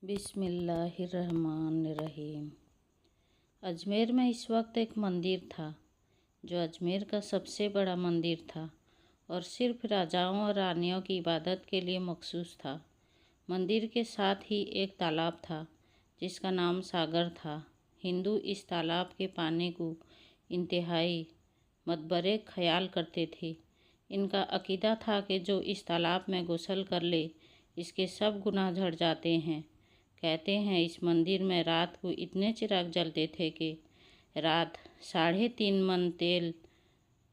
बिस्मिल्लाहिर्रहमानिर्रहीम। अजमेर में इस वक्त एक मंदिर था जो अजमेर का सबसे बड़ा मंदिर था और सिर्फ राजाओं और रानियों की इबादत के लिए मखसूस था। मंदिर के साथ ही एक तालाब था जिसका नाम सागर था। हिंदू इस तालाब के पानी को इंतहाई मतबरे ख्याल करते थे। इनका अकीदा था कि जो इस तालाब में गुस्ल कर ले इसके सब गुनाह झड़ जाते हैं। कहते हैं इस मंदिर में रात को इतने चिराग जलते थे कि रात 3.5 मन तेल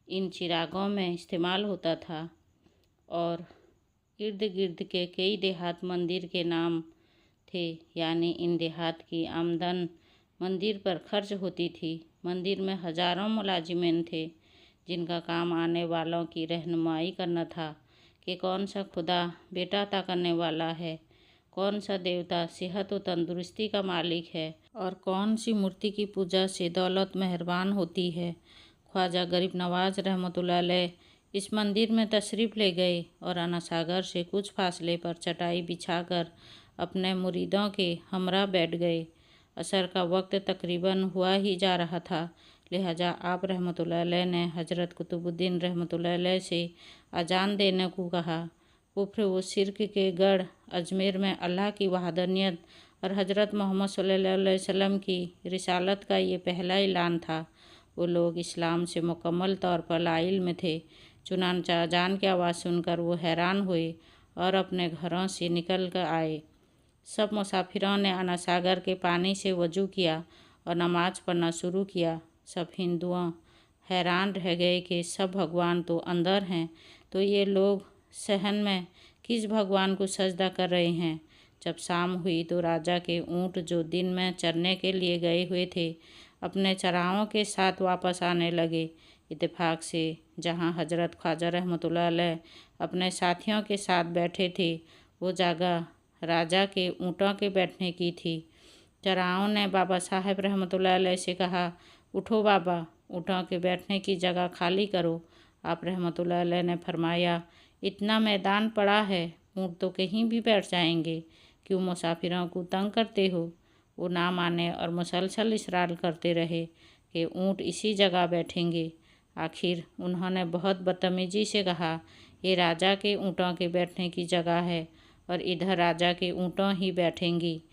इन चिरागों में इस्तेमाल होता था और इर्द गिर्द के कई देहात मंदिर के नाम थे, यानी इन देहात की आमदन मंदिर पर खर्च होती थी। मंदिर में हजारों मुलाजिमीन थे जिनका काम आने वालों की रहनुमाई करना था कि कौन सा खुदा बेटा अता करने वाला है, कौन सा देवता सेहत और तंदुरुस्ती का मालिक है और कौन सी मूर्ति की पूजा से दौलत मेहरबान होती है। ख्वाजा गरीब नवाज रहमतुल्लाह अलैह इस मंदिर में तशरीफ़ ले गए और अना सागर से कुछ फासले पर चटाई बिछाकर अपने मुरीदों के हमरा बैठ गए। असर का वक्त तकरीबन हुआ ही जा रहा था, लिहाजा आप रहमतुल्लाह अलैह ने हज़रत कुतुबुद्दीन रहमतुल्लाह अलैह से अजान देने को कहा। कुफ्र व शिर्क के गढ़ अजमेर में अल्लाह की वहादनियत और हज़रत मोहम्मद सल्लल्लाहु अलैहि वसल्लम की रिसालत का ये पहला ऐलान था। वो लोग इस्लाम से मुकम्मल तौर पर लाइल्म थे। चुनांचे अजान की आवाज़ सुनकर वो हैरान हुए और अपने घरों से निकल कर आए। सब मुसाफिरों ने अना सागर के पानी से वजू किया और नमाज पढ़ना शुरू किया। सब हिंदुओं हैरान रह गए कि सब भगवान तो अंदर हैं, तो ये लोग सहन में किस भगवान को सजदा कर रहे हैं। जब शाम हुई तो राजा के ऊँट जो दिन में चरने के लिए गए हुए थे अपने चराहों के साथ वापस आने लगे। इत्तेफाक से जहाँ हज़रत ख्वाजा रहमतुल्लाह अलैह अपने साथियों के साथ बैठे थे वो जगह राजा के ऊँटों के बैठने की थी। चराहों ने बाबा साहब रहमतुल्लाह अलैह से कहा, उठो बाबा, ऊँटों के बैठने की जगह खाली करो। आप रहमतुल्लाह अलैह ने फरमाया, इतना मैदान पड़ा है, ऊँट तो कहीं भी बैठ जाएंगे, क्यों मुसाफिरों को तंग करते हो। वो ना माने और मुसलसल इसरार करते रहे कि ऊँट इसी जगह बैठेंगे। आखिर उन्होंने बहुत बदतमीजी से कहा, ये राजा के ऊँटों के बैठने की जगह है और इधर राजा के ऊँटों ही बैठेंगी,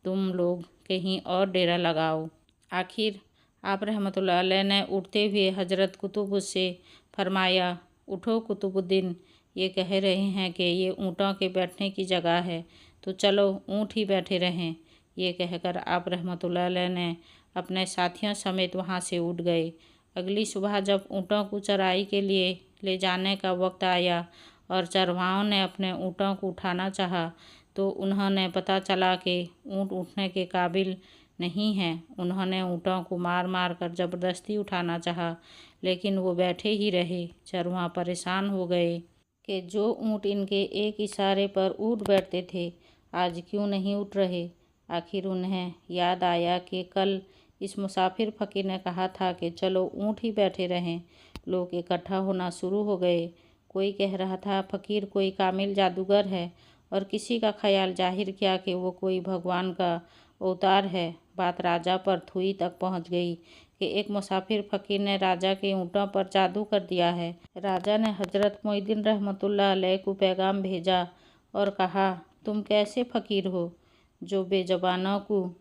तुम लोग कहीं और डेरा लगाओ। आखिर आप रहमतुल्लाह अलैह ने उठते हुए हज़रत कुतुब से फरमाया, उठो कुतुबुद्दीन, ये कह रहे हैं कि ये ऊँटों के बैठने की जगह है, तो चलो ऊँट ही बैठे रहें। ये कहकर आप रहमतुल्लाह अलैह ने अपने साथियों समेत वहाँ से उठ गए। अगली सुबह जब ऊँटों को चराई के लिए ले जाने का वक्त आया और चरवाहों ने अपने ऊँटों को उठाना चाहा तो उन्होंने पता चला कि ऊँट उठने के काबिल नहीं हैं। उन्होंने ऊँटों को मार मार कर ज़बरदस्ती उठाना चाहा, लेकिन वो बैठे ही रहे। चरवाहा परेशान हो गए कि जो ऊँट इनके एक इशारे पर उठ बैठते थे आज क्यों नहीं उठ रहे। आखिर उन्हें याद आया कि कल इस मुसाफिर फ़कीर ने कहा था कि चलो ऊँट ही बैठे रहें। लोग इकट्ठा होना शुरू हो गए। कोई कह रहा था फ़कीर कोई कामिल जादूगर है और किसी का ख्याल जाहिर किया कि वो कोई भगवान का अवतार है। बात राजा पर थुई तक पहुंच गई कि एक मुसाफिर फ़कीर ने राजा के ऊँटों पर जादू कर दिया है। राजा ने हज़रत मोइनुद्दीन रहमतुल्लाह अलैह को पैगाम भेजा और कहा, तुम कैसे फ़कीर हो जो बेज़बानों को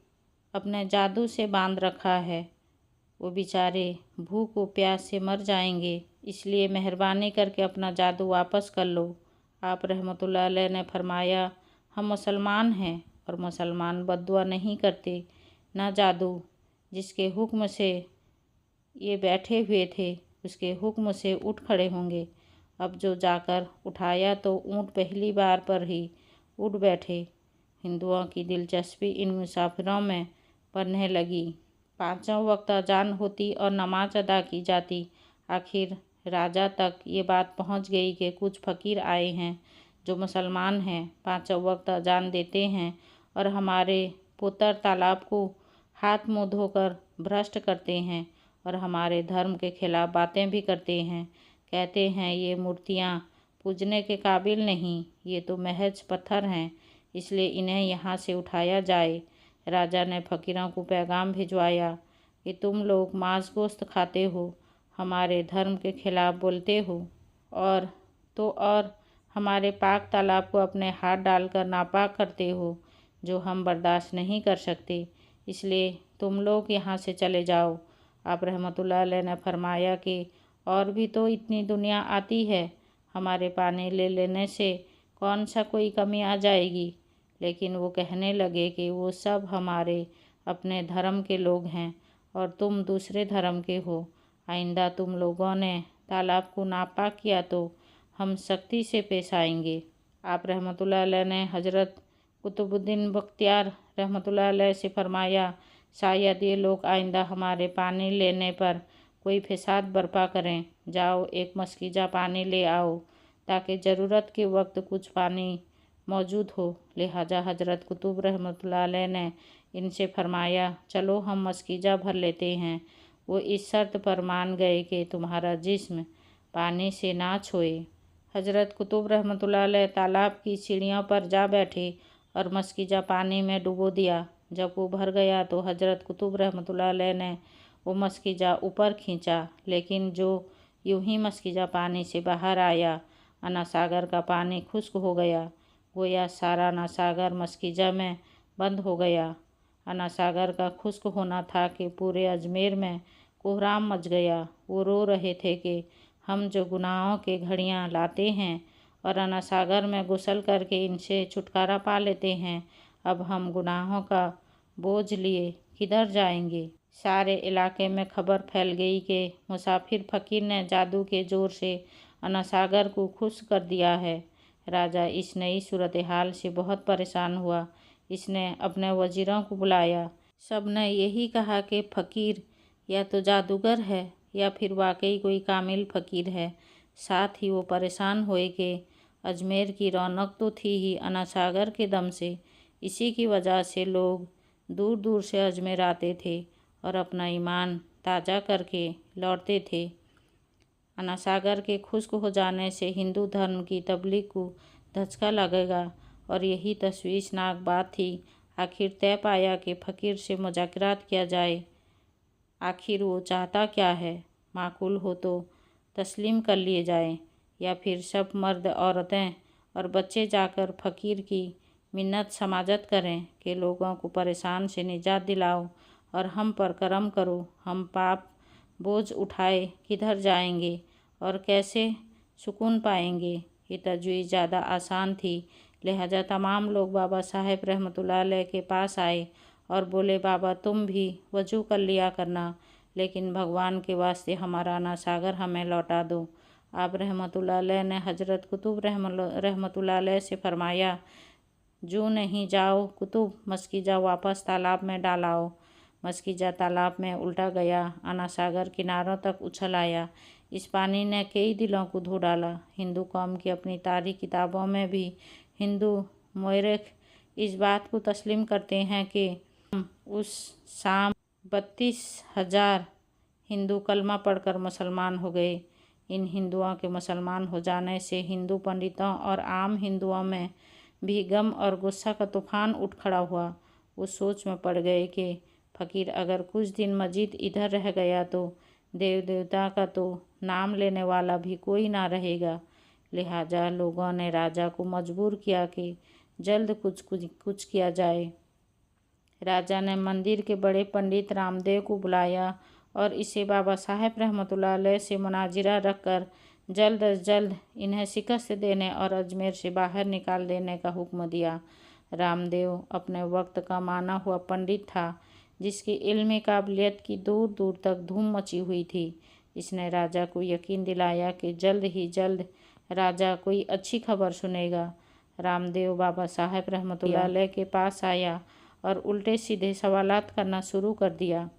अपने जादू से बांध रखा है। वो बेचारे भूख व प्यास से मर जाएंगे, इसलिए मेहरबानी करके अपना जादू वापस कर लो। आप रहमतुल्लाह अलैह ने फरमाया, हम मुसलमान हैं और मुसलमान बद्दुआ नहीं करते, ना जादू। जिसके हुक्म से ये बैठे हुए थे उसके हुक्म से उठ खड़े होंगे। अब जो जाकर उठाया तो ऊँट पहली बार पर ही उठ बैठे। हिंदुओं की दिलचस्पी इन मुसाफिरों में बढ़ने लगी। पाँचों वक्त अजान होती और नमाज अदा की जाती। आखिर राजा तक ये बात पहुंच गई कि कुछ फ़कीर आए हैं जो मुसलमान हैं, पाँचों वक्त अजान देते हैं और हमारे पुत्र तालाब को हाथ मुँह धोकर भ्रष्ट करते हैं और हमारे धर्म के खिलाफ बातें भी करते हैं। कहते हैं ये मूर्तियाँ पूजने के काबिल नहीं, ये तो महज पत्थर हैं, इसलिए इन्हें यहाँ से उठाया जाए। राजा ने फकीरों को पैगाम भिजवाया कि तुम लोग मांस गोश्त खाते हो, हमारे धर्म के खिलाफ बोलते हो और हमारे पाक तालाब को अपने हाथ डालकर नापाक करते हो, जो हम बर्दाश्त नहीं कर सकते। इसलिए तुम लोग यहाँ से चले जाओ। आप रहमतुल्लाह अलैह ने फरमाया कि और भी तो इतनी दुनिया आती है, हमारे पानी ले लेने से कौन सा कोई कमी आ जाएगी। लेकिन वो कहने लगे कि वो सब हमारे अपने धर्म के लोग हैं और तुम दूसरे धर्म के हो। आइंदा तुम लोगों ने तालाब को नापाक किया तो हम सख्ती से पेश आएंगे। आप रहमतुल्लाह अलैह ने हज़रत कुतुबुद्दीन बख्तियार रहमतुल्लाह अलैह से फरमाया, शायद ये लोग आइंदा हमारे पानी लेने पर कोई फसाद बर्पा करें। जाओ एक मस्कीजा पानी ले आओ ताकि ज़रूरत के वक्त कुछ पानी मौजूद हो। लिहाजा हज़रत कुतुब रहमतुल्लाह अलैह ने इनसे फरमाया, चलो हम मस्कीजा भर लेते हैं। वो इस शर्त पर मान गए कि तुम्हारा जिस्म पानी से ना छोए। हज़रत कुतुब रहमतुल्लाह अलैह तालाब की सीढ़ियों पर जा बैठे और मस्कीजा पानी में डुबो दिया। जब वो भर गया तो हज़रत कुतुब रहमतुल्लाह अलैह ने वो मस्कीजा ऊपर खींचा, लेकिन जो यूं ही मस्कीजा पानी से बाहर आया, अना सागर का पानी खुश्क हो गया। गोया सारा अना सागर मस्कीजा में बंद हो गया। अना सागर का खुश्क होना था कि पूरे अजमेर में कोहराम मच गया। वो रो रहे थे कि हम जो गुनाहों के घड़ियाँ लाते हैं और अना सागर में गुसल करके इनसे छुटकारा पा लेते हैं, अब हम गुनाहों का बोझ लिए किधर जाएंगे। सारे इलाके में खबर फैल गई कि मुसाफिर फ़कीर ने जादू के ज़ोर से अना सागर को खुश्क कर दिया है। राजा इस नई सूरत हाल से बहुत परेशान हुआ। इसने अपने वज़ीरों को बुलाया। सब ने यही कहा कि फ़कीर या तो जादूगर है या फिर वाकई कोई कामिल फ़कीर है। साथ ही वो परेशान हुए कि अजमेर की रौनक तो थी ही अना सागर के दम से। इसी की वजह से लोग दूर दूर से अजमेर आते थे और अपना ईमान ताज़ा करके लौटते थे। अना सागर के खुश्क हो जाने से हिंदू धर्म की तबलीग को धचका लगेगा और यही तशवीशनाक बात थी। आखिर तय पाया कि फ़कीर से मुज़ाकरात किया जाए। आखिर वो चाहता क्या है? माकूल हो तो तस्लीम कर लिए जाए या फिर सब मर्द औरतें और बच्चे जाकर फ़कीर की मिन्नत समाजत करें कि लोगों को परेशान से निजात दिलाओ और हम पर करम करो। हम पाप बोझ उठाए किधर जाएंगे और कैसे सुकून पाएंगे। ये तजवीज़ ज़्यादा आसान थी। लिहाजा तमाम लोग बाबा साहेब रहमतुल्लाह अलैह के पास आए और बोले, बाबा तुम भी वजू कर लिया करना, लेकिन भगवान के वास्ते हमारा अना सागर हमें लौटा दो। आप रहमतुल्लाह अलैह ने हज़रत कुतुब रहमतुल्लाह अलैह से फरमाया, जो नहीं जाओ कुतुब, मस्कीजा वापस तालाब में डालाओ। मस्कीजा तालाब में उल्टा गया। अना सागर किनारों तक उछल आया। इस पानी ने कई दिलों को धो डाला। हिंदू कौम की अपनी तारीख किताबों में भी हिंदू मौरख इस बात को तस्लीम करते हैं कि उस शाम 32,000 हिंदू कलमा पढ़कर मुसलमान हो गए। इन हिंदुओं के मुसलमान हो जाने से हिंदू पंडितों और आम हिंदुओं में भी गम और गुस्सा का तूफान उठ खड़ा हुआ। वो सोच में पड़ गए कि फ़कीर अगर कुछ दिन मजीद इधर रह गया तो देव देवता का तो नाम लेने वाला भी कोई ना रहेगा। लिहाजा लोगों ने राजा को मजबूर किया कि जल्द कुछ किया जाए। राजा ने मंदिर के बड़े पंडित रामदेव को बुलाया और इसे बाबा साहेब रहमतुल्लाह अलैह से मुनाजिरा रखकर जल्द अज जल्द इन्हें शिकस्त देने और अजमेर से बाहर निकाल देने का हुक्म दिया। रामदेव अपने वक्त का माना हुआ पंडित था, जिसकी इल्मी काबिलियत की दूर दूर तक धूम मची हुई थी। इसने राजा को यकीन दिलाया कि जल्द ही जल्द राजा कोई अच्छी खबर सुनेगा। रामदेव बाबा साहेब रहमतुल्लाह अलैह के पास आया और उल्टे सीधे सवालात करना शुरू कर दिया।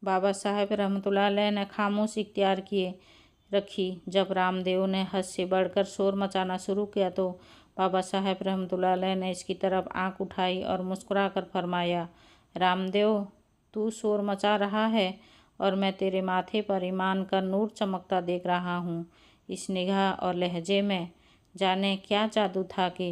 बाबा साहेब रहमतुल्लाह अलैह ने खामोश इख्तियार किए रखी। जब रामदेव ने हद से बढ़कर शोर मचाना शुरू किया तो बाबा साहेब रहमतुल्लाह अलैह ने इसकी तरफ आंख उठाई और मुस्कुराकर फरमाया, रामदेव तू शोर मचा रहा है और मैं तेरे माथे पर ईमान का नूर चमकता देख रहा हूँ। इस निगाह और लहजे में जाने क्या जादू था कि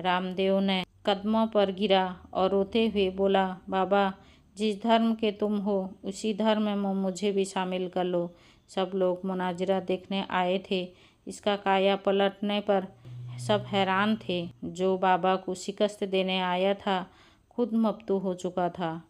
रामदेव ने कदमों पर गिरा और रोते हुए बोला, बाबा, जिस धर्म के तुम हो उसी धर्म में मुझे भी शामिल कर लो। सब लोग मुनाजरा देखने आए थे। इसका काया पलटने पर सब हैरान थे। जो बाबा को शिकस्त देने आया था खुद मफ्तू हो चुका था।